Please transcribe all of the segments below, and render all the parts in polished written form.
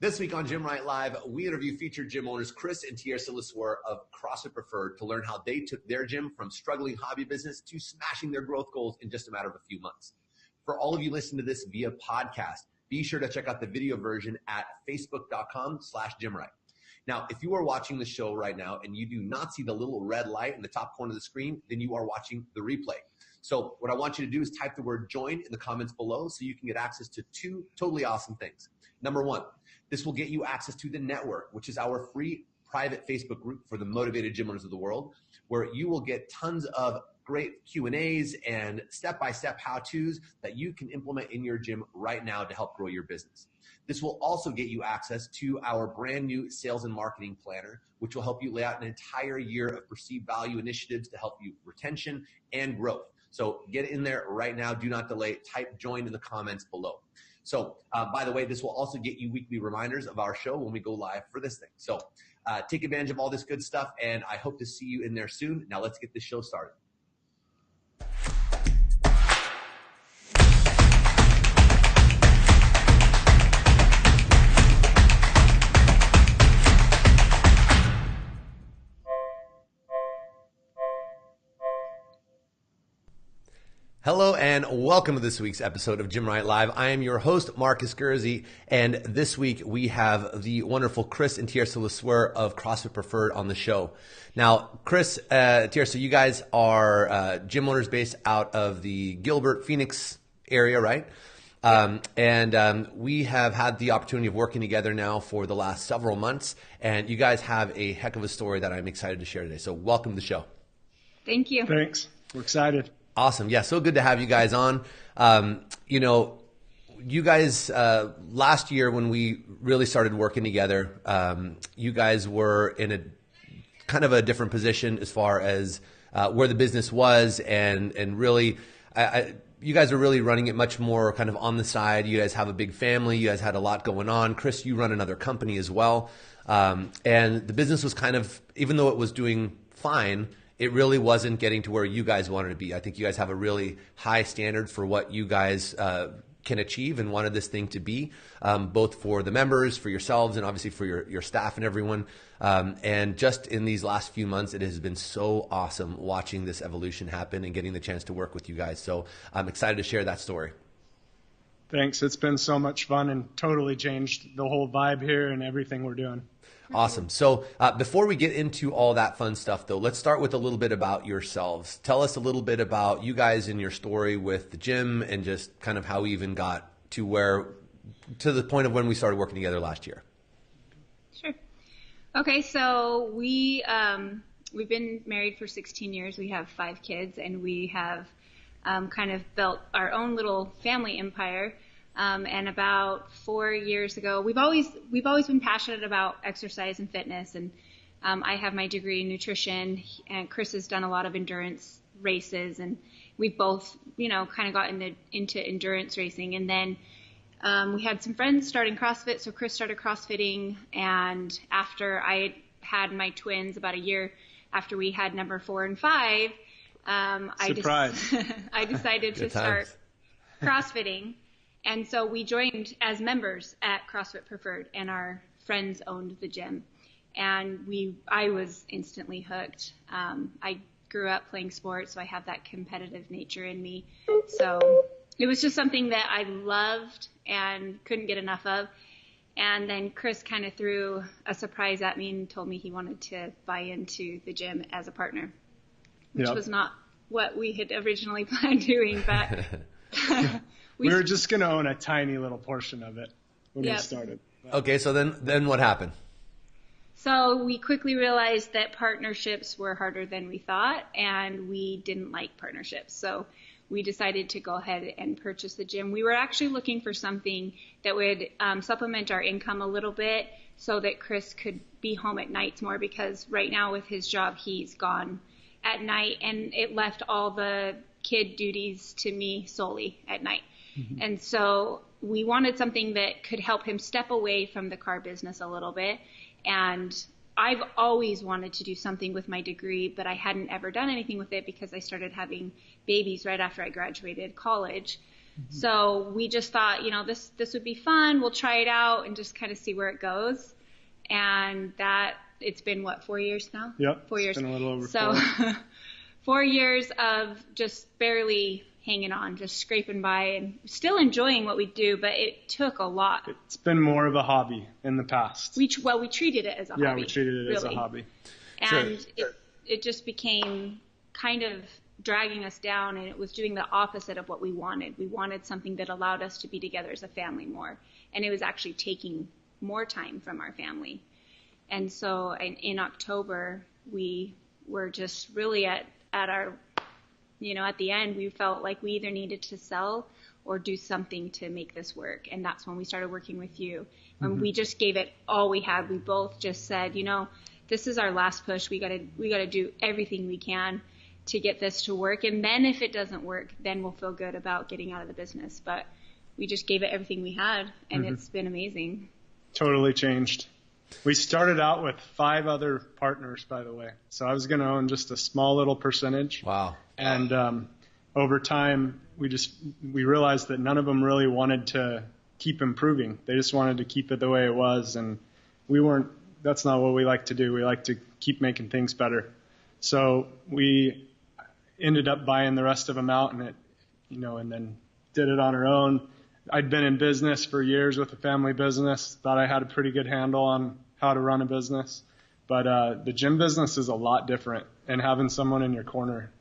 This week on Gymwright Live, we interview featured gym owners Kris and Tiersa LeSueur of CrossFit Preferred to learn how they took their gym from struggling hobby business to smashing their growth goals in just a matter of a few months. For all of you listening to this via podcast, be sure to check out the video version at facebook.com/Gymwright. Now, if you are watching the show right now and you do not see the little red light in the top corner of the screen, then you are watching the replay. So what I want you to do is type the word join in the comments below so you can get access to two totally awesome things. Number one, this will get you access to the network, which is our free private Facebook group for the motivated gym owners of the world, where you will get tons of great Q&As and step-by-step how-tos that you can implement in your gym right now to help grow your business. This will also get you access to our brand new sales and marketing planner, which will help you lay out an entire year of perceived value initiatives to help you retention and growth. So get in there right now. Do not delay. Type join in the comments below. So by the way, this will also get you weekly reminders of our show when we go live for this thing. So take advantage of all this good stuff, and I hope to see you in there soon. Now let's get this show started. Hello and welcome to this week's episode of Gymwright Live. I am your host, Marcus Gurzy, and this week we have the wonderful Kris and Tiersa LeSueur of CrossFit Preferred on the show. Now, Kris, Tiersa, you guys are gym owners based out of the Gilbert, Phoenix area, right? And we have had the opportunity of working together now for the last several months, and you guys have a heck of a story that I'm excited to share today. So welcome to the show. Thank you. Thanks. We're excited. Awesome. Yeah, so good to have you guys on. You guys, last year when we really started working together, you guys were in a kind of a different position as far as where the business was, and really, you guys are really running it much more kind of on the side. You guys have a big family. You guys had a lot going on. Kris, you run another company as well. And the business was kind of, even though it was doing fine, it really wasn't getting to where you guys wanted to be. I think you guys have a really high standard for what you guys can achieve and wanted this thing to be, both for the members, for yourselves, and obviously for your staff and everyone. And just in these last few months, it has been so awesome watching this evolution happen and getting the chance to work with you guys. So I'm excited to share that story. Thanks. It's been so much fun and totally changed the whole vibe here and everything we're doing. Awesome. So before we get into all that fun stuff, though, let's start with a little bit about yourselves. Tell us a little bit about you guys and your story with the gym and just kind of how we even got to the point of when we started working together last year. Sure. Okay, so we've been married for 16 years. We have 5 kids, and we have kind of built our own little family empire. And about 4 years ago, we've always been passionate about exercise and fitness. And I have my degree in nutrition, and Kris has done a lot of endurance races, and we've both, kind of gotten into endurance racing. And then we had some friends starting CrossFit, so Kris started CrossFitting. And after I had my twins, about a year after we had number 4 and 5, I decided to start CrossFitting. And so we joined as members at CrossFit Preferred, and our friends owned the gym. And I was instantly hooked. I grew up playing sports, so I have that competitive nature in me. So it was just something that I loved and couldn't get enough of. And then Kris kind of threw a surprise at me and told me he wanted to buy into the gym as a partner, which was not what we had originally planned doing, but we were just going to own a tiny little portion of it when we started. Okay, so then what happened? So we quickly realized that partnerships were harder than we thought, and we didn't like partnerships. So we decided to go ahead and purchase the gym. We were actually looking for something that would supplement our income a little bit so that Kris could be home at nights more, because right now with his job, he's gone at night, and it left all the kid duties to me solely at night. Mm-hmm. And so we wanted something that could help him step away from the car business a little bit. And I've always wanted to do something with my degree, but I hadn't ever done anything with it because I started having babies right after I graduated college. So we just thought, this would be fun. We'll try it out and just kind of see where it goes. And it's been 4 years now? Yep. 4 years. It's been a little over so, 4. 4 years of just barely hanging on, just scraping by and still enjoying what we do, but it took a lot. It's been more of a hobby in the past. We treated it as a hobby. Yeah, we treated it as a hobby. And it just became kind of dragging us down, and it was doing the opposite of what we wanted. We wanted something that allowed us to be together as a family more, and it was actually taking more time from our family. And so in October, we were just really at our, at the end, we felt like we either needed to sell or do something to make this work. And that's when we started working with you. And we just gave it all we had. We both just said, this is our last push. We gotta do everything we can to get this to work. And then if it doesn't work, then we'll feel good about getting out of the business. But we just gave it everything we had, and it's been amazing. Totally changed. We started out with 5 other partners, by the way. So I was going to own just a small little percentage. Wow. And over time, we realized that none of them really wanted to keep improving. They just wanted to keep it the way it was. And that's not what we like to do. We like to keep making things better. So we ended up buying the rest of them out and then did it on our own. I'd been in business for years with a family business, thought I had a pretty good handle on how to run a business. But the gym business is a lot different, and having someone in your corner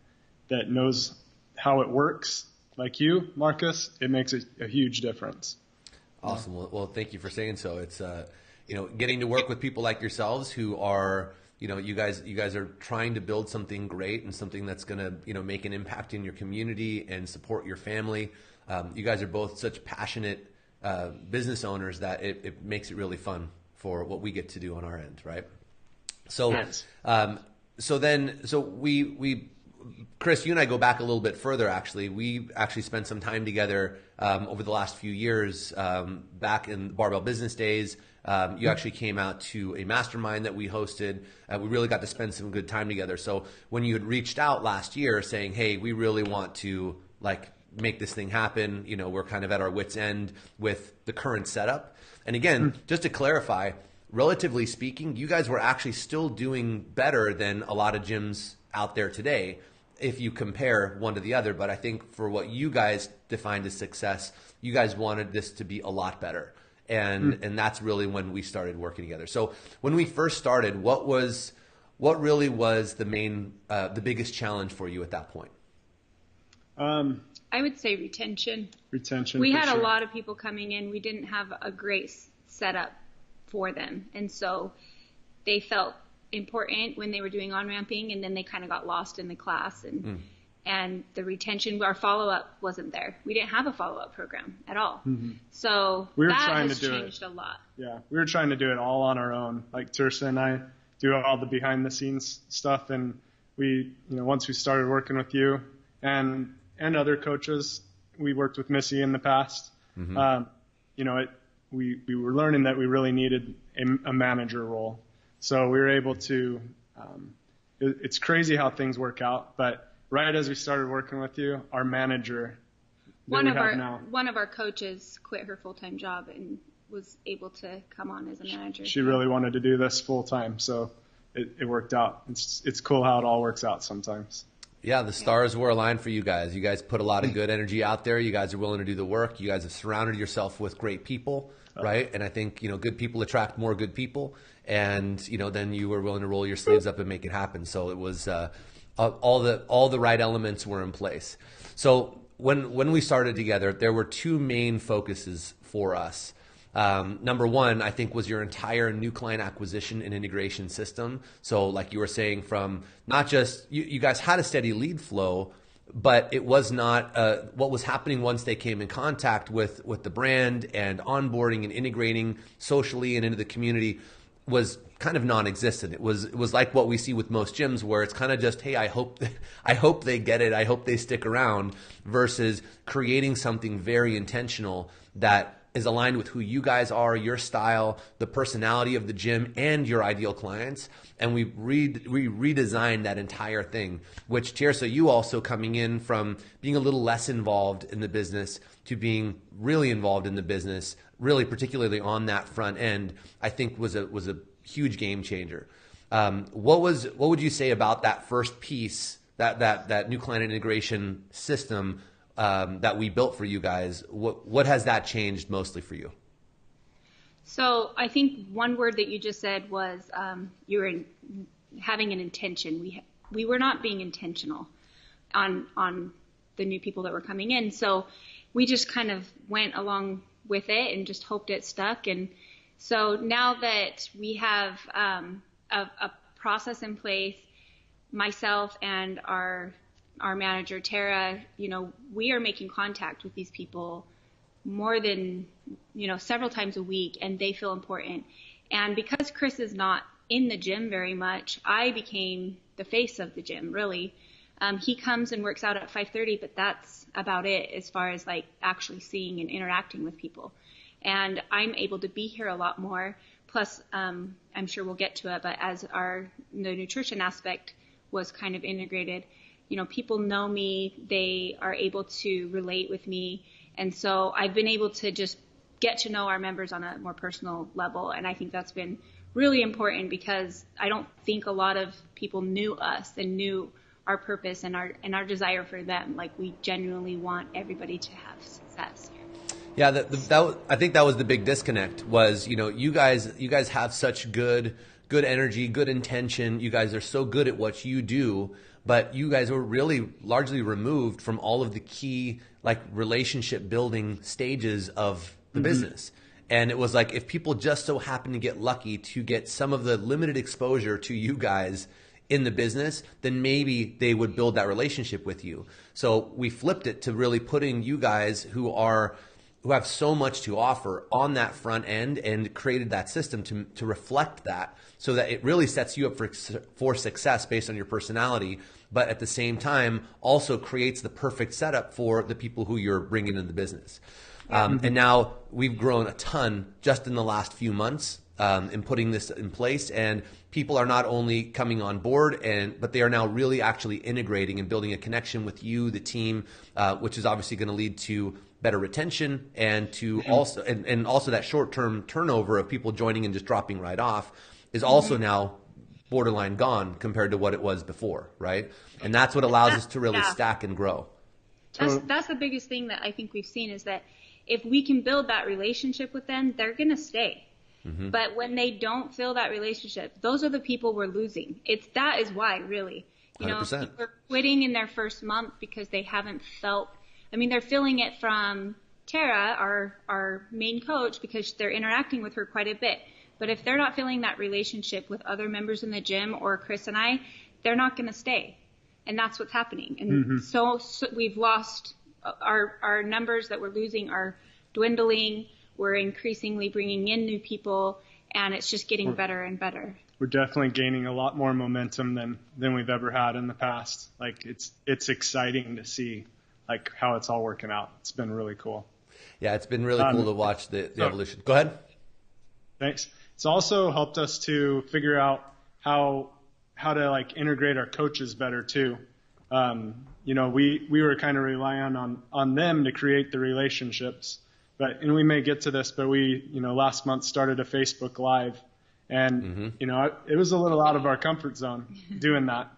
that knows how it works, like you, Marcus, it makes a huge difference. Awesome. Well, thank you for saying so. It's getting to work with people like yourselves who are, you guys are trying to build something great and something that's going to, make an impact in your community and support your family. You guys are both such passionate business owners that it makes it really fun for what we get to do on our end, right? So, yes. So we Kris, you and I go back a little bit further. Actually, we actually spent some time together over the last few years. Back in Barbell Business Days, you actually came out to a mastermind that we hosted. We really got to spend some good time together. So when you had reached out last year saying, "Hey, we really want to make this thing happen," we're kind of at our wits' end with the current setup. And again, just to clarify, relatively speaking, you guys were actually still doing better than a lot of gyms out there today if you compare one to the other. But I think for what you guys defined as success, you guys wanted this to be a lot better. And that's really when we started working together. So when we first started, what really was the biggest challenge for you at that point? I would say retention. We had a lot of people coming in. We didn't have a great setup for them. And so they felt important when they were doing on-ramping, and then they kind of got lost in the class. And the retention, our follow-up wasn't there. We didn't have a follow-up program at all. So that has changed a lot. Yeah, we were trying to do it all on our own. Like Tiersa and I do all the behind-the-scenes stuff. And we, once we started working with you and other coaches, we worked with Missy in the past. We were learning that we really needed a manager role. So we were able to, it's crazy how things work out, but right as we started working with you, our manager, one of our coaches quit her full-time job and was able to come on as a manager. She really wanted to do this full-time, so it worked out. It's cool how it all works out sometimes. Yeah, the stars were aligned for you guys. You guys put a lot of good energy out there. You guys are willing to do the work. You guys have surrounded yourself with great people, right? And I think, good people attract more good people. And, then you were willing to roll your sleeves up and make it happen. So it was all the right elements were in place. So when we started together, there were 2 main focuses for us. Number one, I think, was your entire new client acquisition and integration system. So like you were saying, from not just, you guys had a steady lead flow, but it was not what was happening once they came in contact with the brand and onboarding and integrating socially and into the community was kind of non-existent. It was like what we see with most gyms, where it's kind of just, hey, I hope they get it. I hope they stick around, versus creating something very intentional that is aligned with who you guys are, your style, the personality of the gym, and your ideal clients. And we redesigned that entire thing, which Tiersa, you also coming in from being a little less involved in the business to being really involved in the business, really particularly on that front end, I think was a huge game changer. What would you say about that first piece, that new client integration system that we built for you guys? What has that changed mostly for you? So I think one word that you just said was you were having an intention. We were not being intentional on the new people that were coming in. So we just kind of went along with it and just hoped it stuck. And so now that we have a process in place, myself and our manager, Tara, we are making contact with these people more than, several times a week, and they feel important. And because Kris is not in the gym very much, I became the face of the gym, really. He comes and works out at 5:30, but that's about it as far as like actually seeing and interacting with people. And I'm able to be here a lot more. Plus, I'm sure we'll get to it, but as the nutrition aspect was kind of integrated, people know me, they are able to relate with me. And so I've been able to just get to know our members on a more personal level. And I think that's been really important because I don't think a lot of people knew us and knew our purpose and our desire for them. Like, we genuinely want everybody to have success. Yeah, I think that was the big disconnect was, you guys have such good energy, good intention. You guys are so good at what you do, but you guys were really largely removed from all of the key like relationship building stages of the business. And it was like, if people just so happen to get lucky to get some of the limited exposure to you guys in the business, then maybe they would build that relationship with you. So we flipped it to really putting you guys who have so much to offer on that front end and created that system to reflect that so that it really sets you up for success based on your personality, but at the same time also creates the perfect setup for the people who you're bringing into the business. And now we've grown a ton just in the last few months in putting this in place, and people are not only coming on board, but they are now really actually integrating and building a connection with you, the team, which is obviously going to lead to better retention and to also and also that short-term turnover of people joining and just dropping right off is also now borderline gone compared to what it was before, right? And that's what allows us to really stack and grow. That's the biggest thing that I think we've seen is that if we can build that relationship with them, they're going to stay. But when they don't feel that relationship, those are the people we're losing. That is why, really. 100%. People are quitting in their first month because they haven't felt, they're feeling it from Tara, our main coach, because they're interacting with her quite a bit. But if they're not feeling that relationship with other members in the gym or Kris and I, they're not going to stay. And that's what's happening. And so we've lost our numbers that we're losing are dwindling. We're increasingly bringing in new people, and it's just getting better and better. We're definitely gaining a lot more momentum than we've ever had in the past. Like, it's exciting to see like how it's all working out. It's been really cool. Yeah, it's been really cool to watch the evolution. Go ahead. Thanks. It's also helped us to figure out how to like integrate our coaches better too. We were kind of relying on them to create the relationships. And we may get to this, but we, last month started a Facebook Live, and it was a little out of our comfort zone doing that.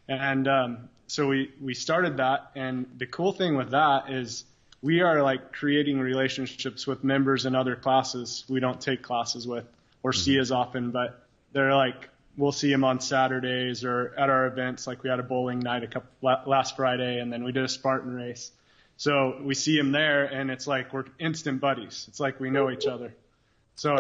And so we started that, and the cool thing with that is we are like creating relationships with members in other classes we don't take classes with or see as often, but they're like, we'll see them on Saturdays or at our events. Like, we had a bowling night last Friday, and then we did a Spartan race. So we see them there, and it's like we're instant buddies. It's like we know each other. So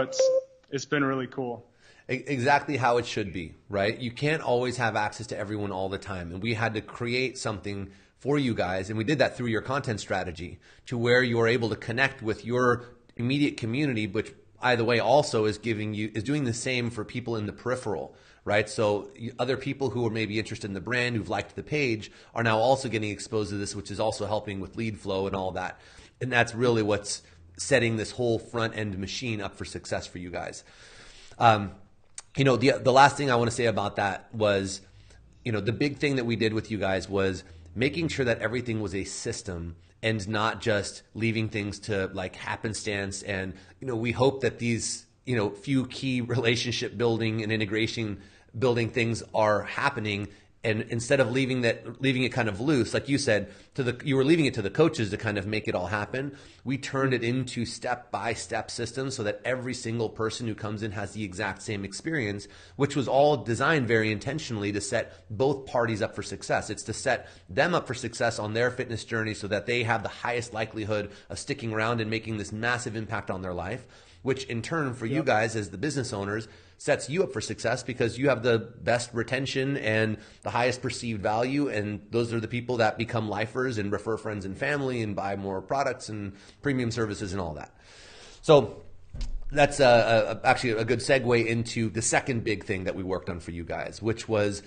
it's been really cool. Exactly how it should be, right? You can't always have access to everyone all the time. And we had to create something for you guys, and we did that through your content strategy to where you are able to connect with your immediate community, which, by the way, also is doing the same for people in the peripheral, right? So other people who are maybe interested in the brand, who've liked the page, are now also getting exposed to this, which is also helping with lead flow and all that. And that's really what's setting this whole front end machine up for success for you guys. The last thing I want to say about that was, the big thing that we did with you guys was making sure that everything was a system and not just leaving things to like happenstance. And, we hope that these, few key relationship building and integration building things are happening. And instead of leaving it kind of loose, like you said, you were leaving it to the coaches to kind of make it all happen. We turned it into step-by-step systems so that every single person who comes in has the exact same experience, which was all designed very intentionally to set both parties up for success. It's to set them up for success on their fitness journey so that they have the highest likelihood of sticking around and making this massive impact on their life, which in turn for you guys as the business owners sets you up for success because you have the best retention and the highest perceived value. And those are the people that become lifers and refer friends and family and buy more products and premium services and all that. So that's actually a good segue into the second big thing that we worked on for you guys, which was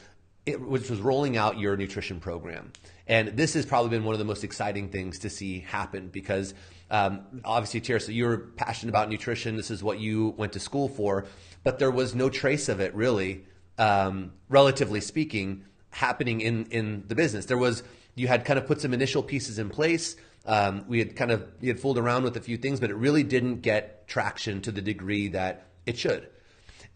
rolling out your nutrition program. And this has probably been one of the most exciting things to see happen because obviously, Tiersa, you're passionate about nutrition. This is what you went to school for, but there was no trace of it really, relatively speaking, happening in the business. You had kind of put some initial pieces in place. You had fooled around with a few things, but it really didn't get traction to the degree that it should.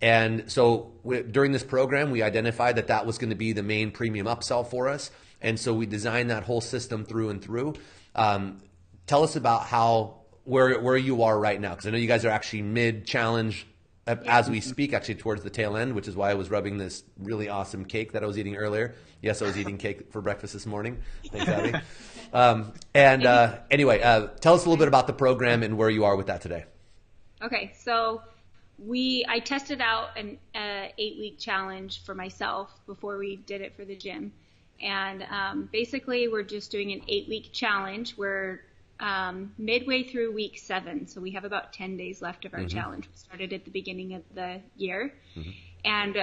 And so during this program, we identified that was going to be the main premium upsell for us. And so we designed that whole system through and through. Tell us about where you are right now, because I know you guys are actually mid-challenge as we speak, actually towards the tail end, which is why I was rubbing this really awesome cake that I was eating earlier. Yes, I was eating cake for breakfast this morning. Thanks, Abby. Anyway, tell us a little bit about the program and where you are with that today. Okay, so I tested out an 8-week challenge for myself before we did it for the gym. And basically, we're just doing an 8-week challenge. We're midway through week 7, so we have about 10 days left of our challenge. We started at the beginning of the year, and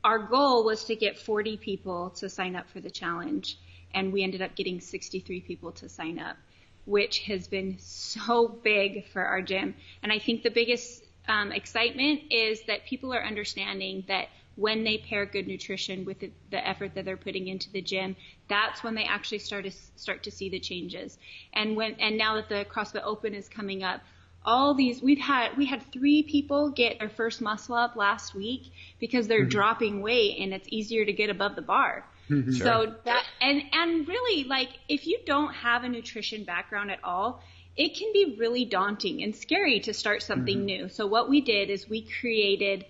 our goal was to get 40 people to sign up for the challenge, and we ended up getting 63 people to sign up, which has been so big for our gym. And I think the biggest excitement is that people are understanding that when they pair good nutrition with the effort that they're putting into the gym, that's when they actually start to see the changes. And now that the CrossFit Open is coming up, we had 3 people get their first muscle up last week because they're dropping weight and it's easier to get above the bar. Sure. So that and really, like, if you don't have a nutrition background at all, it can be really daunting and scary to start something new. So what we did is we created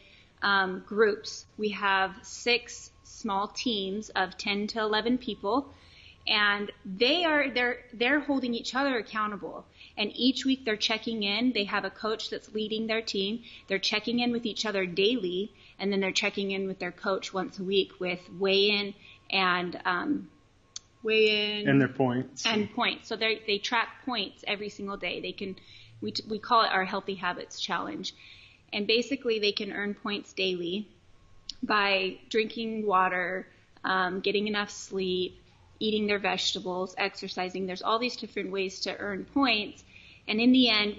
groups. We have 6 small teams of 10 to 11 people, and they're holding each other accountable. And each week they're checking in. They have a coach that's leading their team. They're checking in with each other daily, and then they're checking in with their coach once a week with weigh-in and their points. And points. So they track points every single day. We call it our Healthy Habits Challenge. And basically they can earn points daily by drinking water, getting enough sleep, eating their vegetables, exercising. There's all these different ways to earn points. And in the end,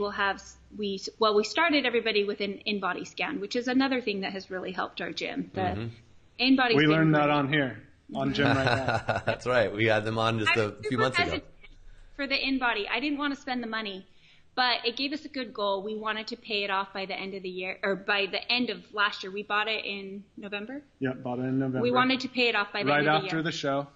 we started everybody with an in-body scan, which is another thing that has really helped our gym. The in-body we learned that on here, on Gymwright. That's right. We had them on just a few months ago. For the in-body, I didn't want to spend the money. But it gave us a good goal. We wanted to pay it off by the end of the year, or by the end of last year. We bought it in November. Yep, bought it in November. We wanted to pay it off by the end of the year. Right after the show.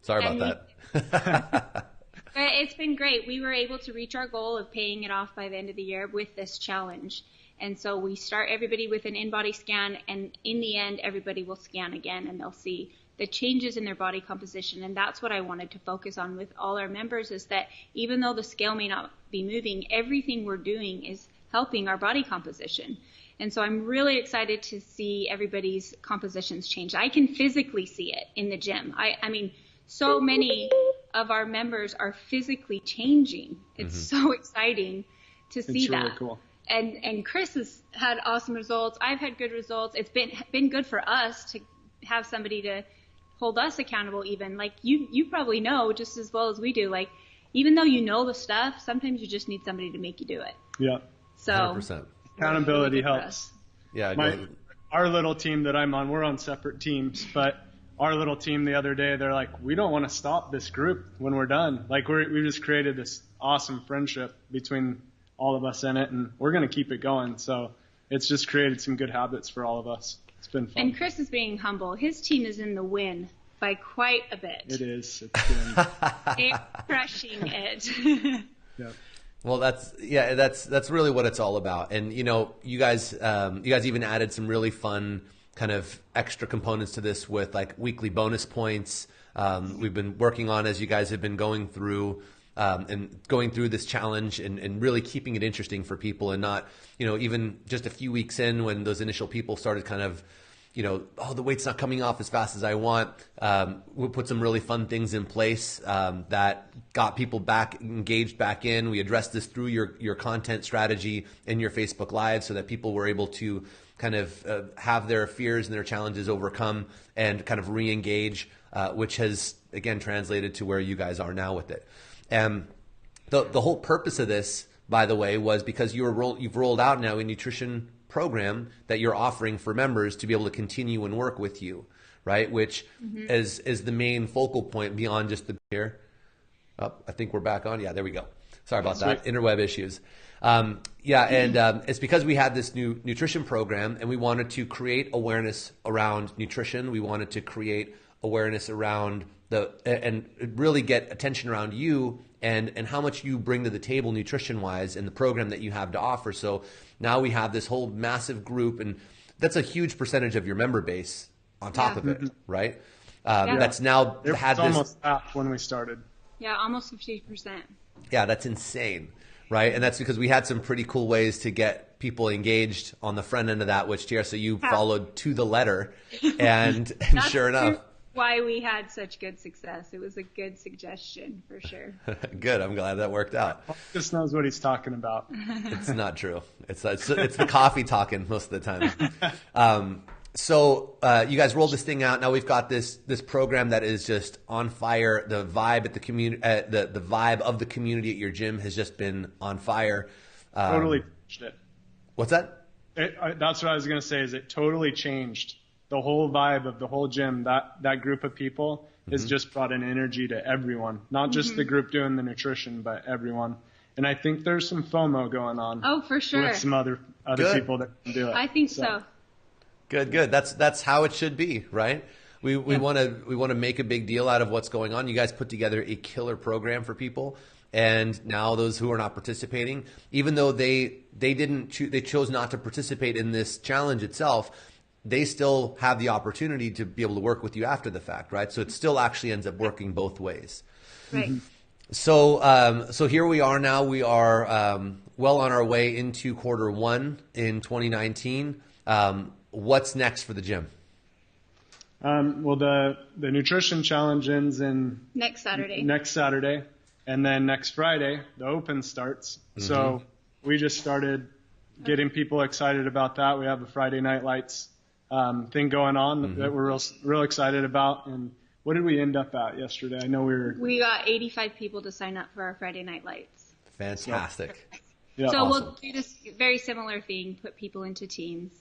Sorry about that. It's been great. We were able to reach our goal of paying it off by the end of the year with this challenge. And so we start everybody with an in-body scan, and in the end, everybody will scan again, and they'll see the changes in their body composition. And that's what I wanted to focus on with all our members, is that even though the scale may not be moving, everything we're doing is helping our body composition. And so I'm really excited to see everybody's compositions change. I can physically see it in the gym. I mean, so many of our members are physically changing. It's so exciting to see that. Really cool. And Kris has had awesome results. I've had good results. It's been good for us to have somebody to hold us accountable even. Like you probably know just as well as we do, like even though you know the stuff, sometimes you just need somebody to make you do it. Yeah. So 100%. Accountability helps. Yeah. Our little team that I'm on, we're on separate teams, but our little team the other day, they're like, we don't want to stop this group when we're done. Like we just created this awesome friendship between all of us in it, and we're going to keep it going. So it's just created some good habits for all of us. It's been fun. And Kris is being humble. His team is in the win by quite a bit. It is. They're crushing it. Yeah. Well, that's really what it's all about. And you guys even added some really fun kind of extra components to this with like weekly bonus points. We've been working on as you guys have been going through this challenge and really keeping it interesting for people, and not, even just a few weeks in when those initial people started kind of, the weight's not coming off as fast as I want. We'll put some really fun things in place that got people engaged back in. We addressed this through your content strategy in your Facebook Live so that people were able to kind of have their fears and their challenges overcome and kind of re-engage, which has, again, translated to where you guys are now with it. And the whole purpose of this, by the way, was because you've rolled out now a nutrition program that you're offering for members to be able to continue and work with you, right? Which is the main focal point beyond just the beer. Oh, I think we're back on. Yeah, there we go. Sorry about that. Interweb issues. It's because we had this new nutrition program and we wanted to create awareness around nutrition. We wanted to create awareness around and really get attention around you and how much you bring to the table nutrition-wise in the program that you have to offer. So now we have this whole massive group, and that's a huge percentage of your member base on top of it, right? That's now had this. Almost half when we started. Yeah, almost 50%. Yeah, that's insane, right? And that's because we had some pretty cool ways to get people engaged on the front end of that, which Tiersa, you followed to the letter, and sure enough. Why we had such good success. It was a good suggestion for sure. Good. I'm glad that worked out. Just knows what he's talking about. It's not true. It's the coffee talking most of the time. So you guys rolled this thing out. Now we've got this program that is just on fire. The vibe at the community, the vibe of the community at your gym has just been on fire. Totally changed it. What's that? That's what I was going to say. Is it totally changed the whole vibe of the whole gym? That group of people has just brought an energy to everyone, not just the group doing the nutrition, but everyone. And I think there's some FOMO going on. Oh, for sure. With some other people that can do it. I think so. Good. That's how it should be, right? We want to make a big deal out of what's going on. You guys put together a killer program for people, and now those who are not participating, even though they chose not to participate in this challenge itself, they still have the opportunity to be able to work with you after the fact, right? So it still actually ends up working both ways. Right. So here we are now. We are well on our way into quarter one in 2019. What's next for the gym? Well, the nutrition challenge ends in next Saturday. And then next Friday, the Open starts. So we just started getting people excited about that. We have a Friday Night Lights thing going on that we're real excited about. And what did we end up at yesterday? I know we got 85 people to sign up for our Friday Night Lights. Fantastic. Yeah. So awesome. We'll do this very similar thing, put people into teams,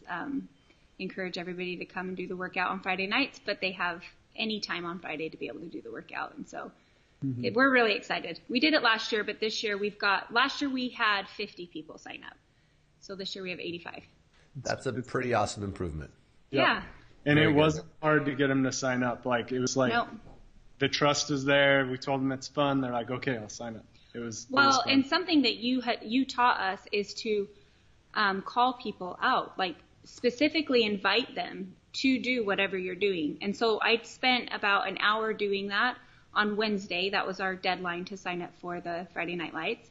encourage everybody to come and do the workout on Friday nights, but they have any time on Friday to be able to do the workout. And so we're really excited. We did it last year, but this year last year we had 50 people sign up. So this year we have 85. That's a pretty awesome improvement. Yeah. And Very it good. wasn't hard to get them to sign up. Like, it was like, the trust is there. We told them it's fun. They're like, okay, I'll sign up. It was fun. And something that you taught us is to call people out, like specifically invite them to do whatever you're doing. And so I spent about an hour doing that on Wednesday. That was our deadline to sign up for the Friday Night Lights.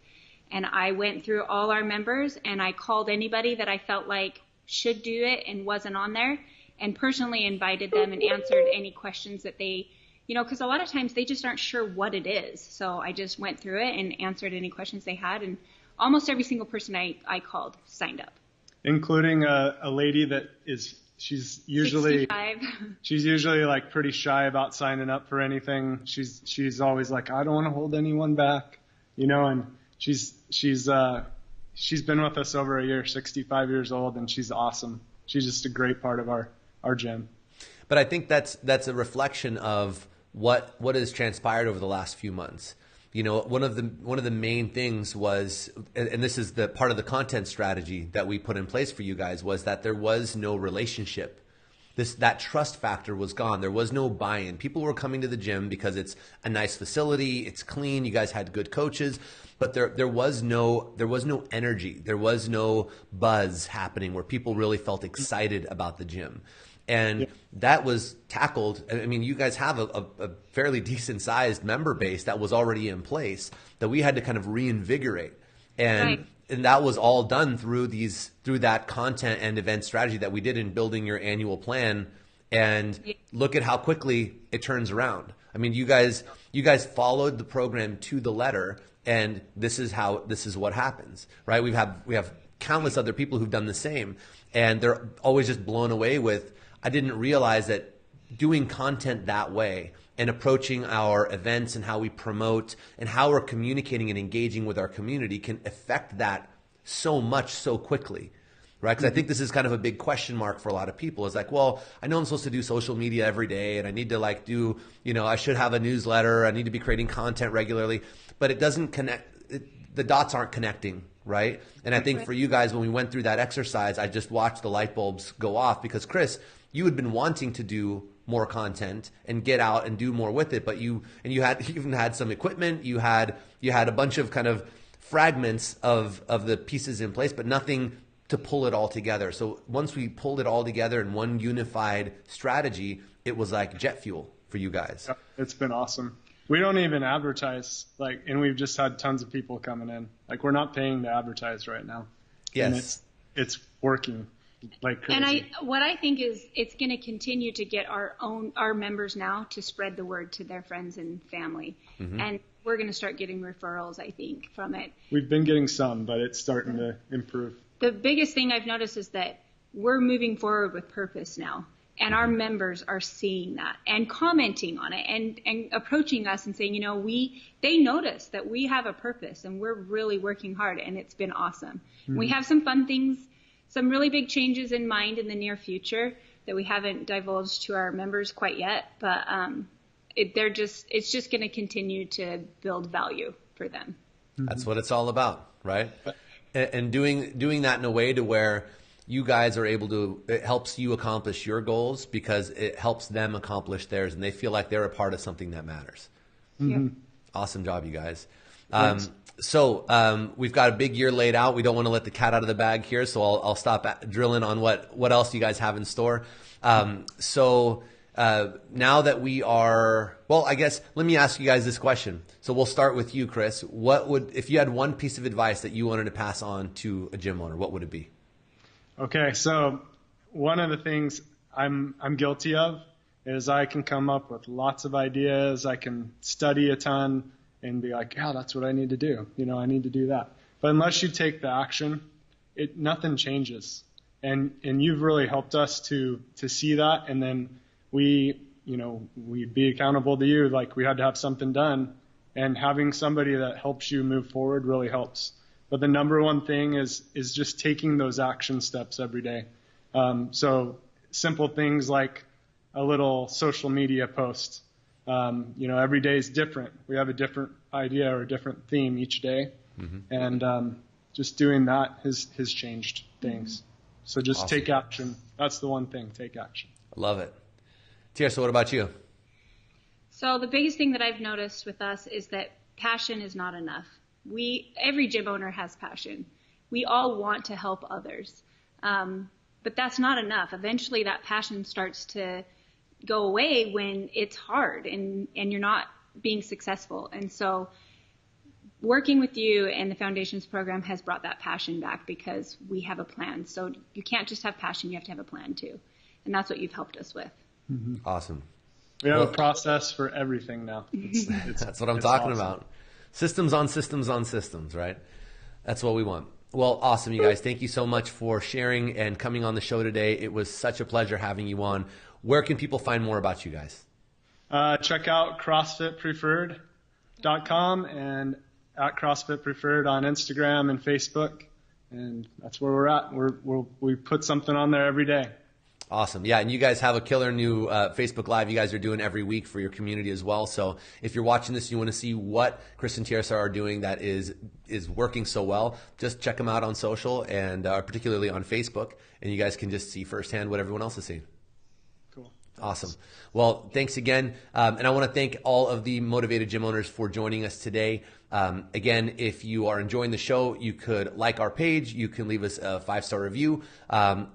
And I went through all our members and I called anybody that I felt like should do it and wasn't on there, and personally invited them and answered any questions that they, because a lot of times they just aren't sure what it is. So I just went through it and answered any questions they had, and almost every single person I called signed up. Including a lady that she's usually 65. She's usually like pretty shy about signing up for anything. She's always like, I don't want to hold anyone back. and she's been with us over a year, 65 years old, and she's awesome. She's just a great part of our gym. But I think that's a reflection of what has transpired over the last few months. One of the main things was, and this is the part of the content strategy that we put in place for you guys, was that there was no relationship. That trust factor was gone. There was no buy-in. People were coming to the gym because it's a nice facility, it's clean, you guys had good coaches, but there was no energy. There was no buzz happening where people really felt excited about the gym. And that was tackled. I mean, you guys have a fairly decent sized member base that was already in place that we had to kind of reinvigorate. And that was all done through that content and event strategy that we did in building your annual plan. And look at how quickly it turns around. I mean, you guys followed the program to the letter, and this is what happens, right? We have countless other people who've done the same, and they're always just blown away with, I didn't realize that doing content that way and approaching our events and how we promote and how we're communicating and engaging with our community can affect that so much so quickly, right? Because I think this is kind of a big question mark for a lot of people. It's like, well, I know I'm supposed to do social media every day and I need to I should have a newsletter. I need to be creating content regularly, but it doesn't connect. The dots aren't connecting, right? And I think for you guys, when we went through that exercise, I just watched the light bulbs go off because Kris, you had been wanting to do more content and get out and do more with it, but you even had some equipment, you had a bunch of kind of fragments of the pieces in place, but nothing to pull it all together. So once we pulled it all together in one unified strategy, it was like jet fuel for you guys. It's been awesome. We don't even advertise, and we've just had tons of people coming in. We're not paying to advertise right now. Yes. And it's working like crazy. And what I think is it's going to continue to get our members now to spread the word to their friends and family. Mm-hmm. And we're going to start getting referrals, I think, from it. We've been getting some, but it's starting to improve. The biggest thing I've noticed is that we're moving forward with purpose now. And our members are seeing that and commenting on it and approaching us and saying, they notice that we have a purpose and we're really working hard, and it's been awesome. Mm-hmm. We have some fun things, some really big changes in mind in the near future that we haven't divulged to our members quite yet, but it's just going to continue to build value for them. That's what it's all about, right? And doing that in a way to where you guys are able to, it helps you accomplish your goals because it helps them accomplish theirs, and they feel like they're a part of something that matters. Mm-hmm. Awesome job, you guys. So we've got a big year laid out. We don't want to let the cat out of the bag here, so I'll stop drilling on what else you guys have in store. So now that we are, I guess, let me ask you guys this question. So we'll start with you, Kris. If you had one piece of advice that you wanted to pass on to a gym owner, what would it be? Okay, so one of the things I'm guilty of is I can come up with lots of ideas. I can study a ton and be like, yeah, that's what I need to do. I need to do that. But unless you take the action, nothing changes. And you've really helped us to see that. And then we be accountable to you. We had to have something done, and having somebody that helps you move forward really helps. But the number one thing is just taking those action steps every day. So simple things like a little social media post. Every day is different. We have a different idea or a different theme each day. Mm-hmm. And just doing that has changed things. So just awesome. Take action. That's the one thing, take action. I love it. Tiersa, what about you? So the biggest thing that I've noticed with us is that passion is not enough. Every gym owner has passion. We all want to help others. But that's not enough. Eventually that passion starts to go away when it's hard and you're not being successful. And so working with you and the Foundations program has brought that passion back because we have a plan. So you can't just have passion, you have to have a plan too. And that's what you've helped us with. Mm-hmm. Awesome. We have a process for everything now. That's what I'm talking about. Systems on systems on systems, right? That's what we want. Well, awesome, you guys. Thank you so much for sharing and coming on the show today. It was such a pleasure having you on. Where can people find more about you guys? Check out CrossFitPreferred.com and at CrossFit Preferred on Instagram and Facebook, and that's where we're at. We put something on there every day. Awesome. Yeah, and you guys have a killer new Facebook Live you guys are doing every week for your community as well. So if you're watching this and you want to see what Kris and Tiersa are doing that is working so well, just check them out on social and particularly on Facebook, and you guys can just see firsthand what everyone else is seeing. Cool. Awesome. Well, thanks again. And I want to thank all of the motivated gym owners for joining us today. Again, if you are enjoying the show, you could like our page, you can leave us a 5-star review,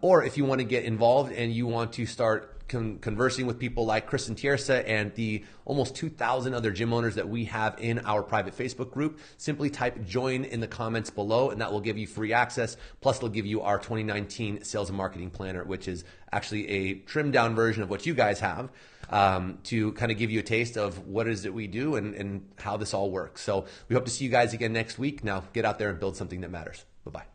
or if you want to get involved and you want to start conversing with people like Kris and Tiersa and the almost 2,000 other gym owners that we have in our private Facebook group, simply type join in the comments below, and that will give you free access. Plus, it'll give you our 2019 sales and marketing planner, which is actually a trimmed down version of what you guys have, to kind of give you a taste of what it is that we do and how this all works. So we hope to see you guys again next week. Now get out there and build something that matters. Bye-bye.